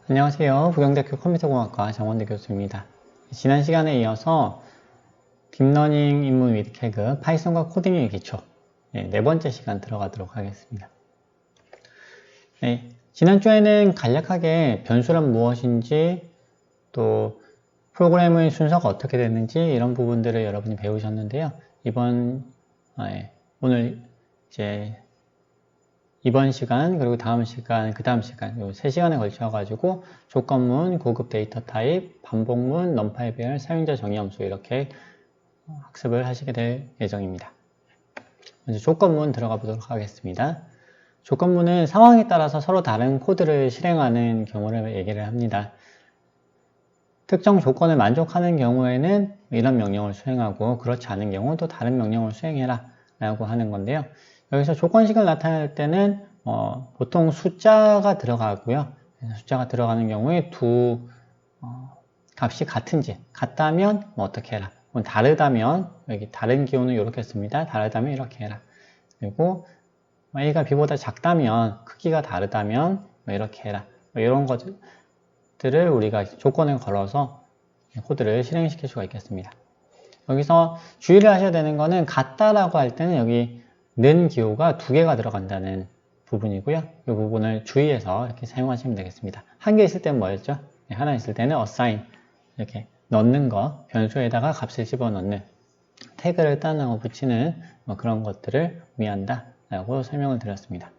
안녕하세요. 부경대학교 컴퓨터공학과 정원대 교수입니다. 지난 시간에 이어서 딥러닝 입문 위드 계급 파이썬과 코딩의 기초 네 번째 시간 들어가도록 하겠습니다. 지난주에는 간략하게 변수란 무엇인지 또 프로그램의 순서가 어떻게 되는지 이런 부분들을 여러분이 배우셨는데요. 오늘 이번 시간 그리고 다음 시간 그 다음 시간 요 3시간에 걸쳐 가지고 조건문, 고급 데이터 타입, 반복문, 넘파이 배열, 사용자 정의 함수 이렇게 학습을 하시게 될 예정입니다. 먼저 조건문 들어가 보도록 하겠습니다. 조건문은 상황에 따라서 서로 다른 코드를 실행하는 경우를 얘기를 합니다. 특정 조건을 만족하는 경우에는 이런 명령을 수행하고 그렇지 않은 경우 또 다른 명령을 수행해라 라고 하는 건데요. 여기서 조건식을 나타낼 때는 보통 숫자가 들어가고요. 숫자가 들어가는 경우에 두 값이 같다면 어떻게 해라. 다르다면 여기 다른 기호는 이렇게 씁니다. 다르다면 이렇게 해라. 그리고 A가 B보다 작다면 크기가 다르다면 이렇게 해라. 이런 것들을 우리가 조건을 걸어서 코드를 실행시킬 수가 있겠습니다. 여기서 주의를 하셔야 되는 거는 같다라고 할 때는 여기 는 기호가 2개가 들어간다는 부분이고요. 이 부분을 주의해서 이렇게 사용하시면 되겠습니다. 한 개 있을 때는 뭐였죠? 하나 있을 때는 assign 이렇게 넣는 거, 변수에다가 값을 집어넣는 태그를 따라하고 붙이는 그런 것들을 의미한다 라고 설명을 드렸습니다.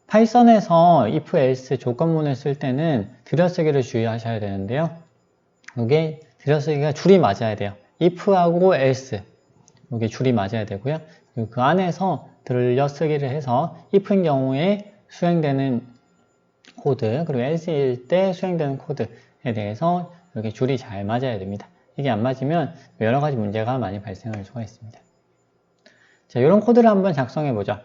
파이썬에서 if, else 조건문을 쓸 때는 들여쓰기를 주의하셔야 되는데요. 이게 들여쓰기가 줄이 맞아야 돼요. if하고 else 이게 줄이 맞아야 되고요. 그리고 그 안에서 들여쓰기를 해서 if인 경우에 수행되는 코드 그리고 else일 때 수행되는 코드에 대해서 이렇게 줄이 잘 맞아야 됩니다. 이게 안 맞으면 여러 가지 문제가 많이 발생할 수가 있습니다. 자, 이런 코드를 한번 작성해 보죠.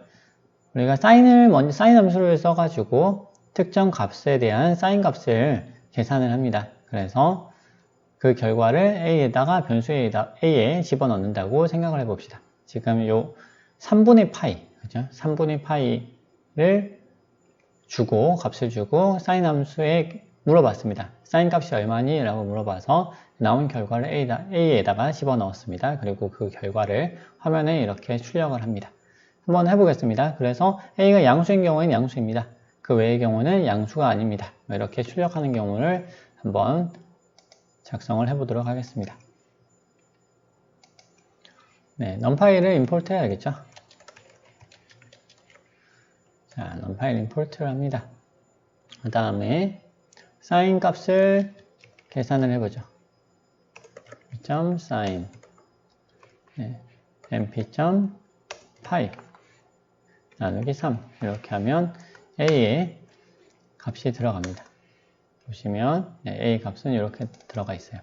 우리가 사인 함수를 써가지고 특정 값에 대한 사인 값을 계산을 합니다. 그래서 그 결과를 A에다가 변수 A에 집어넣는다고 생각을 해봅시다. 지금 요 3분의 파이, 그죠? 3분의 파이를 주고, 값을 주고, 사인 함수에 물어봤습니다. 사인 값이 얼마니? 라고 물어봐서 나온 결과를 A에다가 집어넣었습니다. 그리고 그 결과를 화면에 이렇게 출력을 합니다. 한번 해보겠습니다. 그래서 A가 양수인 경우에는 양수입니다. 그 외의 경우는 양수가 아닙니다. 이렇게 출력하는 경우를 한번 작성을 해보도록 하겠습니다. numPy를 임포트 해야겠죠? 자, numPy를 임포트를 합니다. 그 다음에 sin 값을 계산을 해보죠. .sin mp.py 나누기 3 이렇게 하면 A의 값이 들어갑니다. 보시면 A 값은 이렇게 들어가 있어요.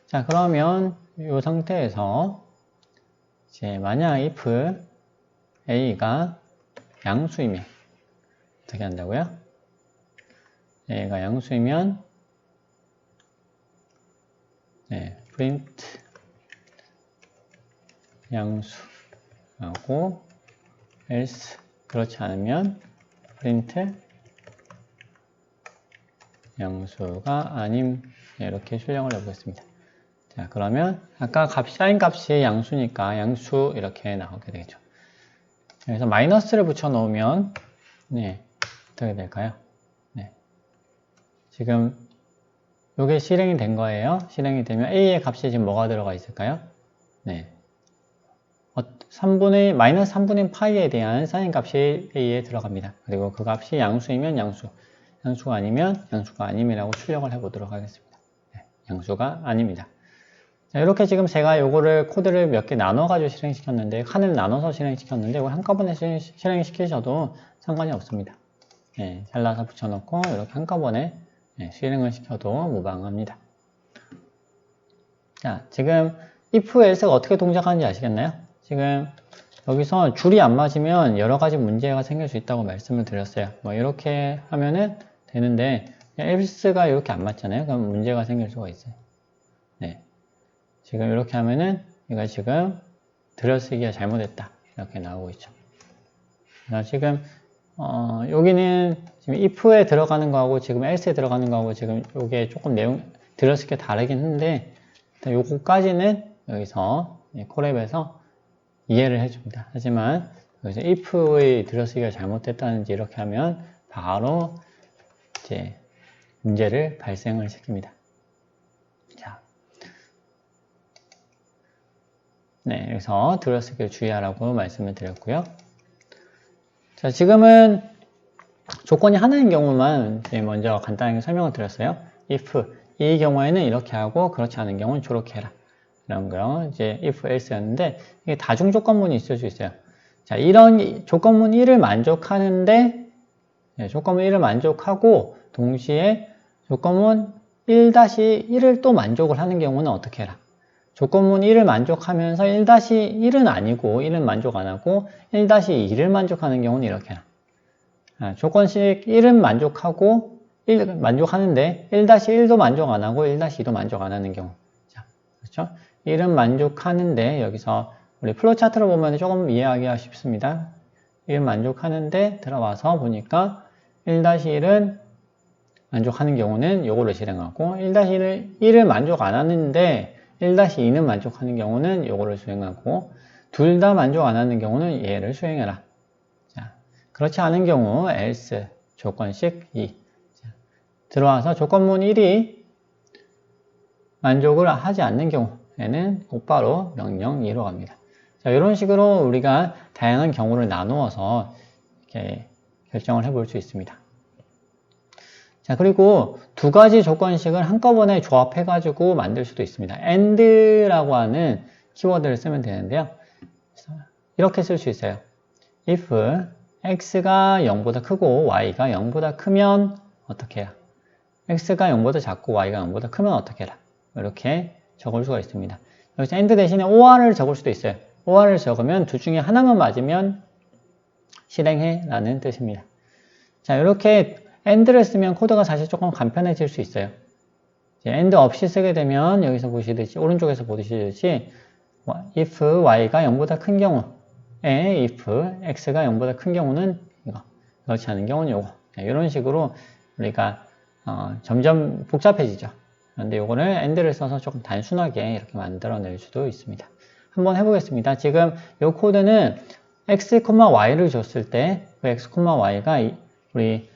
자, 그러면 이 상태에서 이제 만약 if A가 양수이면 어떻게 한다고요? A가 양수이면 print 양수하고 else 그렇지 않으면 print 양수가 아님 이렇게 출력을 해보겠습니다. 자, 그러면 아까 사인 값이 양수니까 양수 이렇게 나오게 되겠죠. 그래서 마이너스를 붙여 놓으면 어떻게 될까요? 지금 이게 실행이 된 거예요. 실행이 되면 A의 값이 지금 뭐가 들어가 있을까요? 마이너스 3분의 파이에 대한 사인 값이 A에 들어갑니다. 그리고 그 값이 양수이면 양수가 아니면 양수가 아님이라고 출력을 해보도록 하겠습니다. 양수가 아닙니다. 자, 이렇게 지금 제가 요거를 코드를 몇 개 나눠가지고 실행시켰는데, 칸을 나눠서 실행시켰는데, 이걸 한꺼번에 실행시키셔도 상관이 없습니다. 잘라서 붙여놓고, 이렇게 한꺼번에 실행을 시켜도 무방합니다. 자, 지금 if, else가 어떻게 동작하는지 아시겠나요? 지금 여기서 줄이 안 맞으면 여러 가지 문제가 생길 수 있다고 말씀을 드렸어요. 이렇게 하면은 되는데, else가 이렇게 안 맞잖아요. 그럼 문제가 생길 수가 있어요. 지금 이렇게 하면은 얘가 지금 들여쓰기가 잘못했다 이렇게 나오고 있죠. 지금 여기는 지금 if에 들어가는 거하고 지금 else에 들어가는 거하고 지금 요게 조금 내용 들었을 게 다르긴 한데 일단 요거까지는 여기서 콜앱에서 이해를 해줍니다. 하지만 여기서 if의 들어쓰기가 잘못됐다는지 이렇게 하면 바로 이제 문제를 발생을 시킵니다. 자, 네, 여기서 들어쓰기를 주의하라고 말씀을 드렸고요. 자, 지금은 조건이 하나인 경우만 먼저 간단하게 설명을 드렸어요. if 이 경우에는 이렇게 하고 그렇지 않은 경우는 저렇게 해라. 이런 거 이제 if else였는데 이게 다중 조건문이 있을 수 있어요. 자, 이런 조건문 1을 만족하는데 조건문 1을 만족하고 동시에 조건문 1-1을 또 만족을 하는 경우는 어떻게 해라? 조건문 1을 만족하면서 1-1은 아니고 1은 만족 안 하고 1-2를 만족하는 경우는 이렇게 해라. 조건식 1은 만족하고 1 만족하는데 1-1도 만족 안 하고 1-2도 만족 안 하는 경우. 자, 그렇죠? 1은 만족하는데 여기서 우리 플로우 차트로 보면 조금 이해하기가 쉽습니다. 1은 만족하는데 들어와서 보니까 1-1은 만족하는 경우는 요거를 실행하고 1-1을 만족 안 하는데 1-2는 만족하는 경우는 요거를 수행하고 둘 다 만족 안 하는 경우는 얘를 수행해라. 자, 그렇지 않은 경우 else 조건식 2 자, 들어와서 조건문 1이 만족을 하지 않는 경우에는 곧바로 명령 2로 갑니다. 자, 이런 식으로 우리가 다양한 경우를 나누어서 이렇게 결정을 해볼 수 있습니다. 자, 그리고 두 가지 조건식을 한꺼번에 조합해가지고 만들 수도 있습니다. AND라고 하는 키워드를 쓰면 되는데요. 이렇게 쓸 수 있어요. if x가 0보다 크고 y가 0보다 크면 어떻게 해라? x가 0보다 작고 y가 0보다 크면 어떻게 해라? 이렇게 적을 수가 있습니다. 여기서 AND 대신에 OR을 적을 수도 있어요. OR을 적으면 둘 중에 하나만 맞으면 실행해 라는 뜻입니다. 자, 이렇게 AND를 쓰면 코드가 사실 조금 간편해질 수 있어요. AND 없이 쓰게 되면 여기서 보시듯이 오른쪽에서 보시듯이 if y가 0보다 큰 경우에 if x가 0보다 큰 경우는 이거, 그렇지 않은 경우는 이거. 이런 식으로 우리가 점점 복잡해지죠. 그런데 이거를 AND를 써서 조금 단순하게 이렇게 만들어낼 수도 있습니다. 한번 해보겠습니다. 지금 이 코드는 x, y를 줬을 때 그 x, y가 우리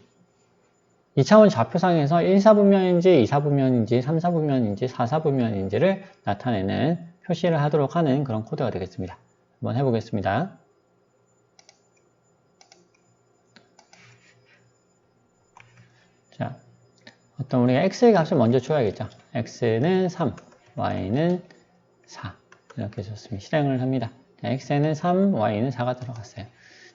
2차원 좌표상에서 1사분면인지 2사분면인지 3사분면인지 4사분면인지를 나타내는 표시를 하도록 하는 그런 코드가 되겠습니다. 한번 해보겠습니다. 자, 어떤 우리가 x의 값을 먼저 줘야겠죠. x는 3, y는 4 이렇게 줬으면 실행을 합니다. 자, x는 3, y는 4가 들어갔어요.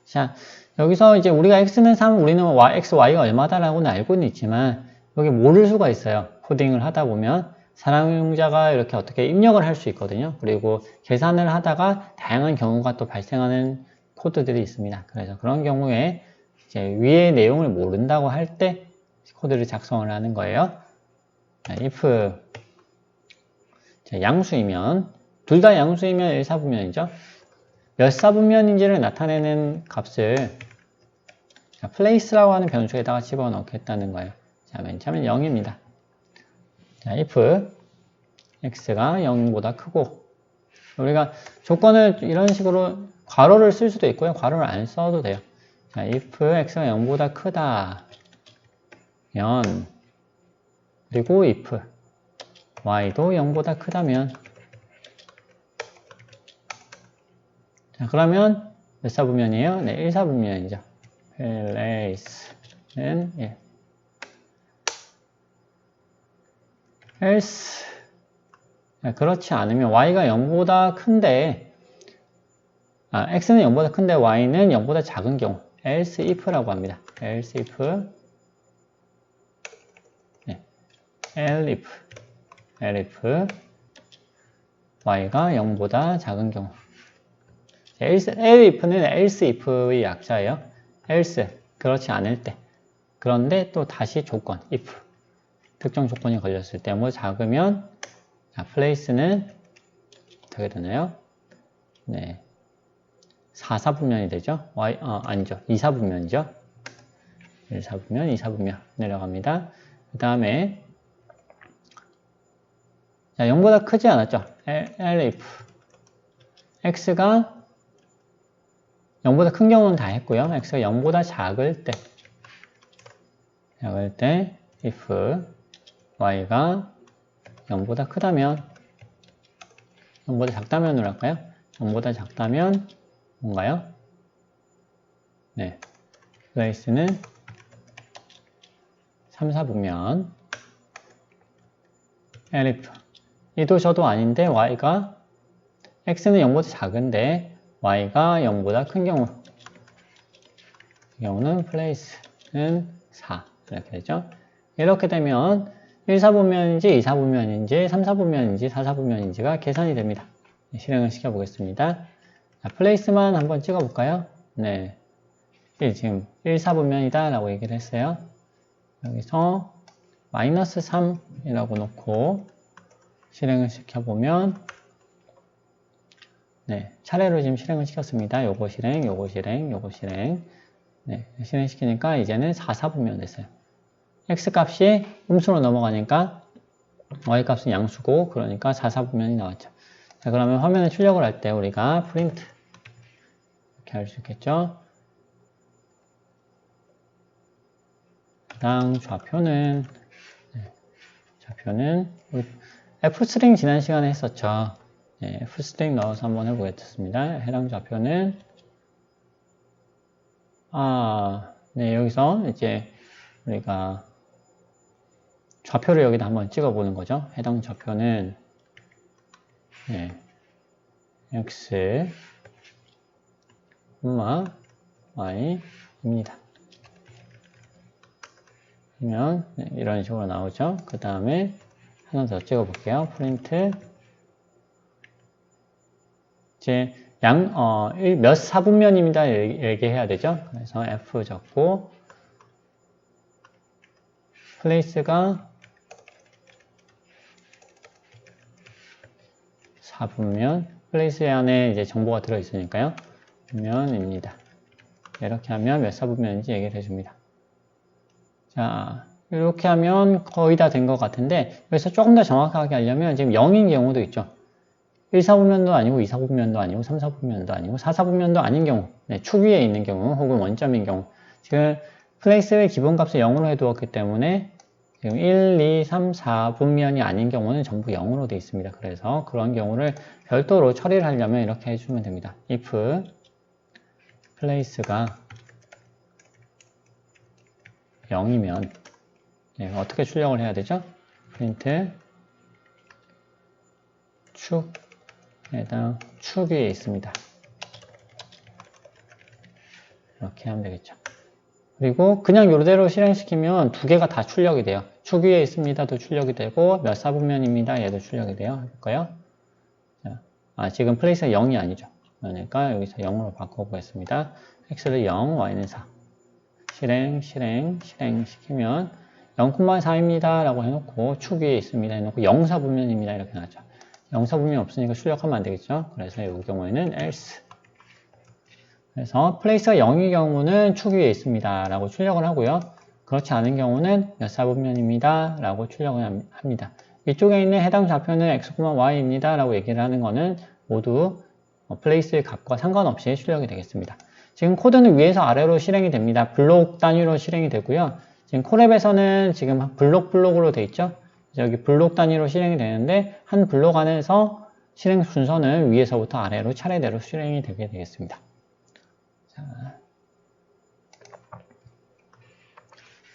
자, 여기서 이제 우리가 x는 3, 우리는 x, y가 얼마다라고는 알고는 있지만 여기 모를 수가 있어요. 코딩을 하다 보면 사용자가 이렇게 어떻게 입력을 할 수 있거든요. 그리고 계산을 하다가 다양한 경우가 또 발생하는 코드들이 있습니다. 그래서 그런 경우에 이제 위의 내용을 모른다고 할 때 코드를 작성을 하는 거예요. 자, if 양수이면 둘 다 양수이면 1사분면이죠. 몇 사분면인지를 나타내는 값을 place라고 하는 변수에다가 집어넣겠다는 거예요. 자, 맨 처음엔 0입니다. 자, if x가 0보다 크고 우리가 조건을 이런 식으로 괄호를 쓸 수도 있고요. 괄호를 안 써도 돼요. 자, if x가 0보다 크다 면 그리고 if y도 0보다 크다면 자, 그러면 몇 사분면이에요? 네, 1사분면이죠. place는 1. else 자, 그렇지 않으면 y가 0보다 큰데 x는 0보다 큰데 y는 0보다 작은 경우 else if라고 합니다. else if 네, elif y가 0보다 작은 경우 elif는 else if의 약자예요. else, 그렇지 않을 때. 그런데 또 다시 조건, if. 특정 조건이 걸렸을 때, 뭐 작으면, 자, place는 어떻게 되나요? 네. 4사분면이 되죠? 아니죠. 2사분면이죠. 1사분면, 2사분면 내려갑니다. 그 다음에 0보다 크지 않았죠? elif x가 0보다 큰 경우는 다 했고요. x가 0보다 작을 때 if y가 0보다 크다면 0보다 작다면으로 할까요? 0보다 작다면 뭔가요? 네, place는 3, 4분면 elif 이도 저도 아닌데 y가 x는 0보다 작은데 y가 0보다 큰 경우 이 경우는 place는 4 이렇게 되죠. 이렇게 되면 1사분면인지 2사분면인지 3사분면인지 4사분면인지가 계산이 됩니다. 실행을 시켜보겠습니다. 자, place만 한번 찍어볼까요? 네, 지금 1사분면이다 라고 얘기를 했어요. 여기서 마이너스 3이라고 놓고 실행을 시켜보면 네, 차례로 지금 실행을 시켰습니다. 요거 실행, 요거 실행, 요거 실행. 네, 실행시키니까 이제는 4사분면 됐어요. x값이 음수로 넘어가니까 y값은 양수고 그러니까 4사분면이 나왔죠. 자, 그러면 화면에 출력을 할 때 우리가 print 이렇게 할 수 있겠죠. 해당 좌표는 f스트링 지난 시간에 했었죠. 네, f스트링 넣어서 한번 해보겠습니다. 해당 좌표는 네, 여기서 이제 우리가 좌표를 여기다 한번 찍어보는 거죠. 해당 좌표는 네, x, y입니다. 그러면 네, 이런 식으로 나오죠. 그 다음에 하나 더 찍어볼게요. 프린트 이제 몇 사분면입니다 얘기해야 되죠. 그래서 f 적고 place가 4분면 place 안에 이제 정보가 들어있으니까요. 분면입니다. 이렇게 하면 몇 사분면인지 얘기를 해줍니다. 자, 이렇게 하면 거의 다 된 것 같은데 여기서 조금 더 정확하게 하려면 지금 0인 경우도 있죠. 1사분면도 아니고 2사분면도 아니고 3사분면도 아니고 4사분면도 아닌 경우 네, 축 위에 있는 경우 혹은 원점인 경우 지금 place의 기본값을 0으로 해두었기 때문에 지금 1, 2, 3, 4분면이 아닌 경우는 전부 0으로 되어 있습니다. 그래서 그런 경우를 별도로 처리를 하려면 이렇게 해주면 됩니다. if place가 0이면 네, 어떻게 출력을 해야 되죠? print 축 해당 축 위에 있습니다. 이렇게 하면 되겠죠. 그리고 그냥 이대로 실행시키면 두 개가 다 출력이 돼요. 축 위에 있습니다도 출력이 되고 몇 사분면입니다 얘도 출력이 돼요. 해볼까요? 자, 지금 플레이스가 0이 아니죠. 그러니까 여기서 0으로 바꿔보겠습니다. x를 0, y는 4. 실행시키면 0,4입니다 라고 해놓고 축 위에 있습니다 해놓고 0사분면입니다 이렇게 나왔죠. 0사분면 없으니까 출력하면 안 되겠죠. 그래서 이 경우에는 else. 그래서 place가 0의 경우는 축 위에 있습니다 라고 출력을 하고요. 그렇지 않은 경우는 몇 사분면입니다 라고 출력을 합니다. 이쪽에 있는 해당 좌표는 x, y입니다 라고 얘기를 하는 거는 모두 place의 값과 상관없이 출력이 되겠습니다. 지금 코드는 위에서 아래로 실행이 됩니다. 블록 단위로 실행이 되고요. 지금 콜앱에서는 지금 블록으로 돼 있죠. 여기 블록 단위로 실행이 되는데 한 블록 안에서 실행 순서는 위에서부터 아래로 차례대로 실행이 되게 되겠습니다. 자,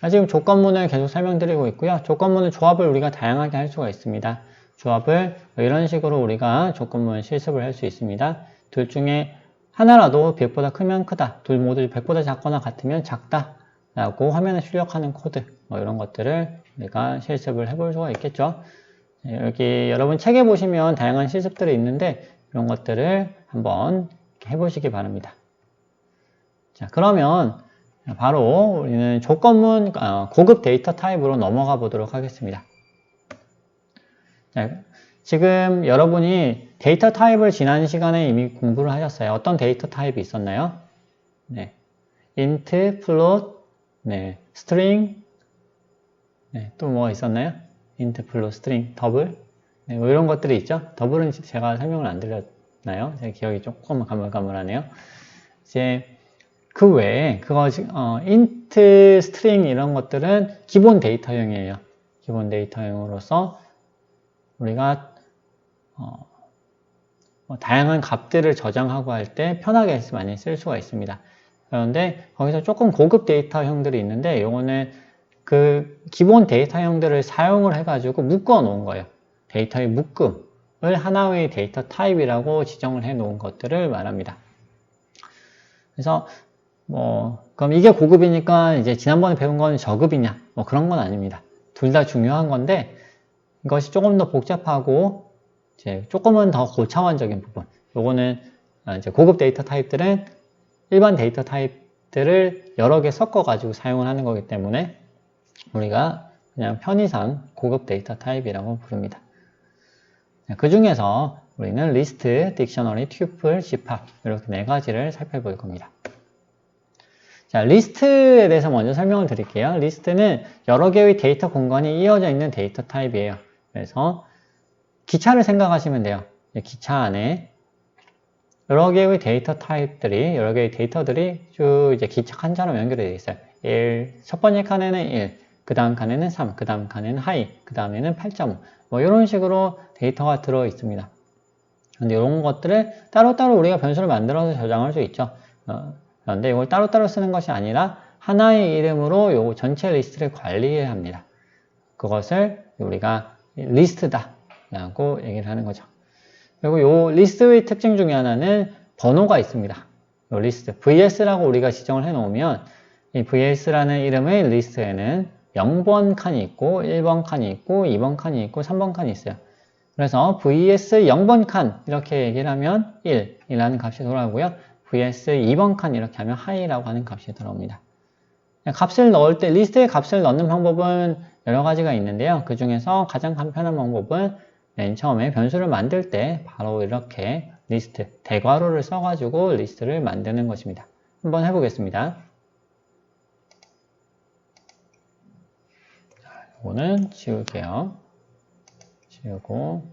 지금 조건문을 계속 설명드리고 있고요. 조건문의 조합을 우리가 다양하게 할 수가 있습니다. 조합을 이런 식으로 우리가 조건문 실습을 할 수 있습니다. 둘 중에 하나라도 100보다 크면 크다, 둘 모두 100보다 작거나 같으면 작다 라고 화면에 출력하는 코드 이런 것들을 우리가 실습을 해볼 수가 있겠죠. 여기 여러분 책에 보시면 다양한 실습들이 있는데 이런 것들을 한번 해보시기 바랍니다. 자, 그러면 바로 우리는 조건문 고급 데이터 타입으로 넘어가 보도록 하겠습니다. 자, 지금 여러분이 데이터 타입을 지난 시간에 이미 공부를 하셨어요. 어떤 데이터 타입이 있었나요? 네, int, float, 네, string, 네, 또 뭐 있었나요? int, float, string, 더블, 네, 뭐 이런 것들이 있죠. 더블은 제가 설명을 안 드렸나요? 제 기억이 조금 가물가물하네요. 이제 그 외에 int, string 이런 것들은 기본 데이터형이에요. 기본 데이터형으로서 우리가 다양한 값들을 저장하고 할 때 편하게 많이 쓸 수가 있습니다. 그런데 거기서 조금 고급 데이터형들이 있는데 이거는 그 기본 데이터형들을 사용을 해가지고 묶어 놓은 거예요. 데이터의 묶음을 하나의 데이터 타입이라고 지정을 해 놓은 것들을 말합니다. 그래서 그럼 이게 고급이니까 이제 지난번에 배운 건 저급이냐? 뭐 그런 건 아닙니다. 둘 다 중요한 건데 이것이 조금 더 복잡하고 이제 조금은 더 고차원적인 부분. 요거는 이제 고급 데이터 타입들은 일반 데이터 타입들을 여러 개 섞어 가지고 사용을 하는 거기 때문에 우리가 그냥 편의상 고급 데이터 타입이라고 부릅니다. 그 중에서 우리는 리스트, 딕셔너리, 튜플, 집합 이렇게 네 가지를 살펴볼 겁니다. 자, 리스트에 대해서 먼저 설명을 드릴게요. 리스트는 여러 개의 데이터 공간이 이어져 있는 데이터 타입이에요. 그래서 기차를 생각하시면 돼요. 기차 안에 여러 개의 데이터 타입들이, 여러 개의 데이터들이 쭉 이제 기차 칸처럼 연결되어 있어요. 첫 번째 칸에는 1, 그 다음 칸에는 3, 그 다음 칸에는 하이, 그 다음에는 8.5. 뭐 이런 식으로 데이터가 들어 있습니다. 근데 이런 것들을 따로따로 우리가 변수를 만들어서 저장할 수 있죠. 그런데 이걸 따로따로 쓰는 것이 아니라 하나의 이름으로 요 전체 리스트를 관리해야 합니다. 그것을 우리가 리스트다 라고 얘기를 하는 거죠. 그리고 요 리스트의 특징 중에 하나는 번호가 있습니다. 요 리스트, VS라고 우리가 지정을 해 놓으면 이 VS라는 이름의 리스트에는 0번 칸이 있고 1번 칸이 있고 2번 칸이 있고 3번 칸이 있어요. 그래서 VS 0번 칸 이렇게 얘기를 하면 1이라는 값이 돌아오고요. VS 2번 칸 이렇게 하면 하이라고 하는 값이 들어옵니다. 값을 넣을 때 리스트에 값을 넣는 방법은 여러 가지가 있는데요. 그 중에서 가장 간편한 방법은 맨 처음에 변수를 만들 때 바로 이렇게 리스트, 대괄호를 써가지고 리스트를 만드는 것입니다. 한번 해보겠습니다. 이거는 지울게요. 지우고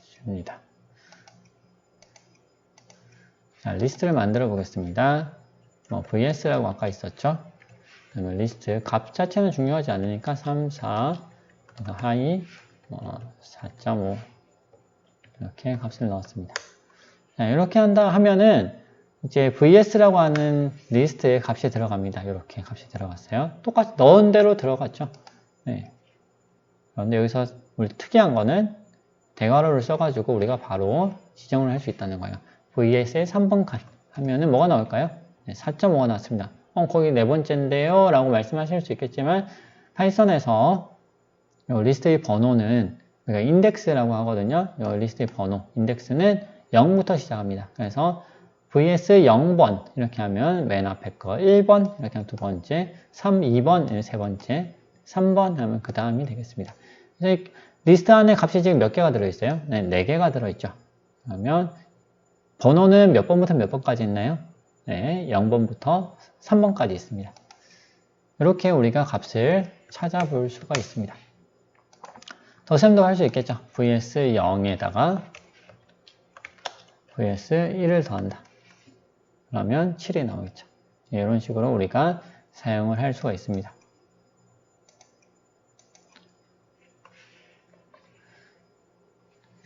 지웁니다. 자, 리스트를 만들어 보겠습니다. VS라고 아까 있었죠? 그러면 리스트 값 자체는 중요하지 않으니까 3, 4, 하이, 4.5 이렇게 값을 넣었습니다. 자, 이렇게 한다 하면은 이제 VS라고 하는 리스트에 값이 들어갑니다. 이렇게 값이 들어갔어요. 똑같이 넣은 대로 들어갔죠. 네. 그런데 여기서 우리 특이한 거는 대괄호를 써가지고 우리가 바로 지정을 할 수 있다는 거예요. VS의 3번 칸 하면은 뭐가 나올까요? 네, 4.5가 나왔습니다. 거기 네 번째인데요 라고 말씀하실 수 있겠지만 파이썬에서 리스트의 번호는 우리가 인덱스라고 하거든요. 리스트의 번호, 인덱스는 0부터 시작합니다. 그래서 VS 0번 이렇게 하면 맨 앞에 거 1번 이렇게 하면 두 번째, 3, 2번 세 번째, 3번 하면 그 다음이 되겠습니다. 그래서 리스트 안에 값이 지금 몇 개가 들어있어요? 네, 4개가 들어있죠. 그러면 번호는 몇 번부터 몇 번까지 있나요? 네, 0번부터 3번까지 있습니다. 이렇게 우리가 값을 찾아볼 수가 있습니다. 덧셈도 할 수 있겠죠. VS 0에다가 VS 1을 더한다. 그러면 7이 나오겠죠. 이런 식으로 우리가 사용을 할 수가 있습니다.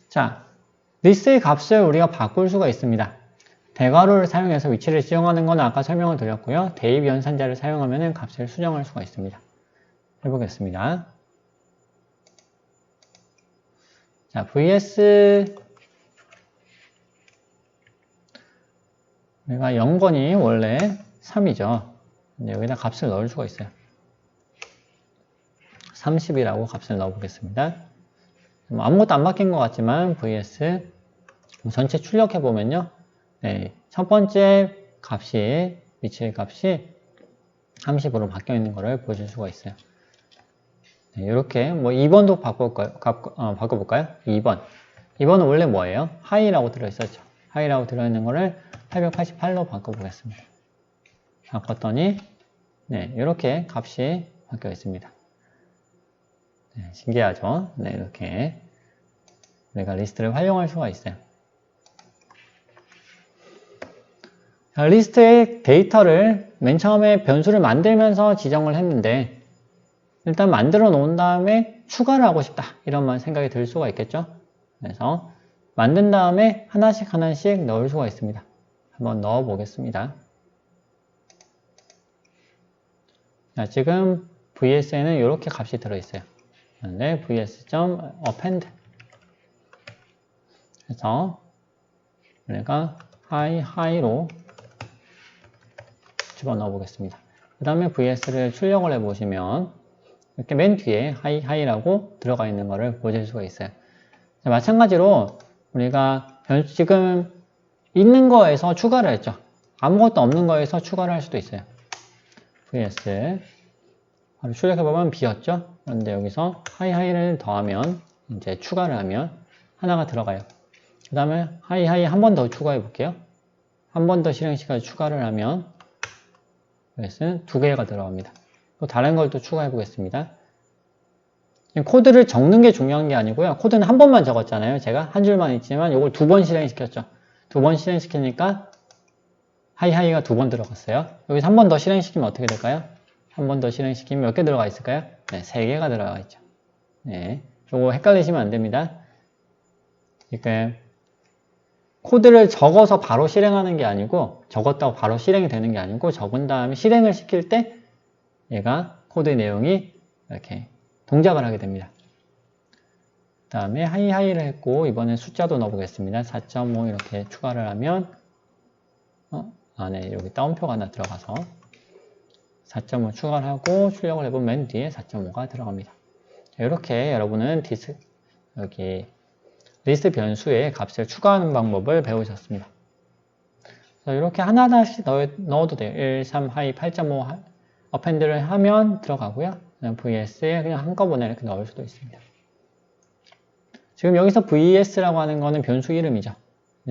자, 리스트의 값을 우리가 바꿀 수가 있습니다. 대괄호를 사용해서 위치를 지정하는 건 아까 설명을 드렸고요. 대입 연산자를 사용하면 값을 수정할 수가 있습니다. 해보겠습니다. 자, VS 우리가 0번이 원래 3이죠. 근데 여기다 값을 넣을 수가 있어요. 30이라고 값을 넣어보겠습니다. 아무것도 안 바뀐 것 같지만 VS 전체 출력해보면요. 네, 첫 번째 값이, 위치의 값이 30으로 바뀌어 있는 것을 보실 수가 있어요. 네, 이렇게 2번도 바꿔볼까요? 2번. 2번은 원래 뭐예요? 하이라고 들어있었죠. 하이라고 들어있는 거를 888로 바꿔보겠습니다. 바꿨더니 네, 이렇게 값이 바뀌어 있습니다. 네, 신기하죠? 네, 이렇게 우리가 리스트를 활용할 수가 있어요. 자, 리스트의 데이터를 맨 처음에 변수를 만들면서 지정을 했는데 일단 만들어 놓은 다음에 추가를 하고 싶다 이런 생각이 들 수가 있겠죠. 그래서 만든 다음에 하나씩 넣을 수가 있습니다. 한번 넣어 보겠습니다. 자, 지금 VS에는 이렇게 값이 들어있어요. 그런데 vs.append 그래서 우리가 high로 집어넣어 보겠습니다. 그 다음에 vs를 출력을 해 보시면 이렇게 맨 뒤에 high라고 들어가 있는 것을 보실 수가 있어요. 자, 마찬가지로 우리가 지금 있는 거에서 추가를 했죠. 아무것도 없는 거에서 추가를 할 수도 있어요. vs 바로 출력해보면 비었죠. 그런데 여기서 high를 더하면 이제 추가를 하면 하나가 들어가요. 그 다음에 하이 한 번 더 추가해 볼게요. 한 번 더 실행시켜서 추가를 하면 vs는 두 개가 들어갑니다. 또 다른 걸 또 추가해 보겠습니다. 코드를 적는 게 중요한 게 아니고요. 코드는 한 번만 적었잖아요. 제가 한 줄만 있지만 이걸 두 번 실행시켰죠. 두 번 실행시키니까 하이가 두 번 들어갔어요. 여기서 한 번 더 실행시키면 어떻게 될까요? 한 번 더 실행시키면 몇 개 들어가 있을까요? 네, 3개가 들어가 있죠. 네, 요거 헷갈리시면 안 됩니다. 그러니까 코드를 적어서 바로 실행하는 게 아니고 적었다고 바로 실행이 되는 게 아니고 적은 다음에 실행을 시킬 때 얘가 코드의 내용이 이렇게 동작을 하게 됩니다. 그 다음에 하이를 했고 이번엔 숫자도 넣어 보겠습니다. 4.5 이렇게 추가를 하면 안에 여기 따옴표가 하나 들어가서 4.5 추가를 하고 출력을 해보면 맨 뒤에 4.5가 들어갑니다. 이렇게 여러분은 여기 리스트 변수에 값을 추가하는 방법을 배우셨습니다. 이렇게 하나씩 넣어도 돼요. 1, 3, 하이, 8.5 append를 하면 들어가고요. vs에 그냥 한꺼번에 이렇게 넣을 수도 있습니다. 지금 여기서 vs라고 하는 거는 변수 이름이죠.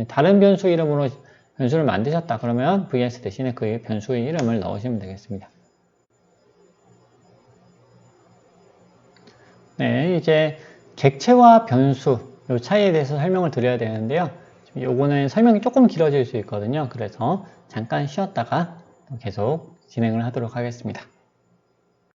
다른 변수 이름으로 변수를 만드셨다 그러면 vs 대신에 그 변수의 이름을 넣으시면 되겠습니다. 네, 이제 객체와 변수 이 차이에 대해서 설명을 드려야 되는데요. 요거는 설명이 조금 길어질 수 있거든요. 그래서 잠깐 쉬었다가 계속 진행을 하도록 하겠습니다.